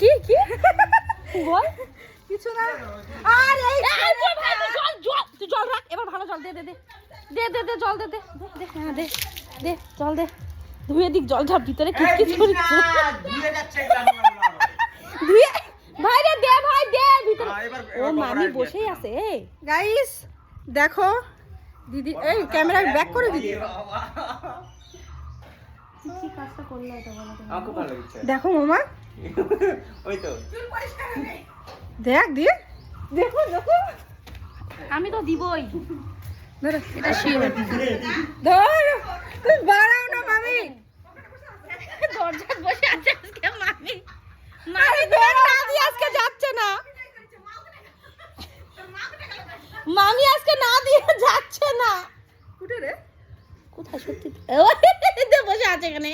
কি কি বল কিছু না। আর এই তুই জল রাখ, এবার ভালো জল দে দে দে দে দে দে জল দে দে দে হ্যাঁ দে দে জল দে। ধুয়ে দিক জলটা ভিতরে কিচকিচ করিস। ধুয়ে যাচ্ছে ধুয়ে ভাই রে দে ভাই দে ভিতরে। ও মামি বসেই আছে। গাইস দেখো দিদি, এই ক্যামেরা ব্যাক করে দিদি। কি কাজটা করলে এটা বলো তো। আমাকে ভালো লাগছে। দেখো মামা ওই তো দেখ দি দেখো দেখো। আমি তো দিবই। ধরো এটা শিওর। ধর তুই বাড়াও না মামি। দরজায় বসে আছে আজকে মামি। মামি দাদি আজকে যাচ্ছে না। মামি আজকে না দিয়ে যাচ্ছে না। কোথায় রে? কোথায় সত্যি? ওই বসে আছে এখানে।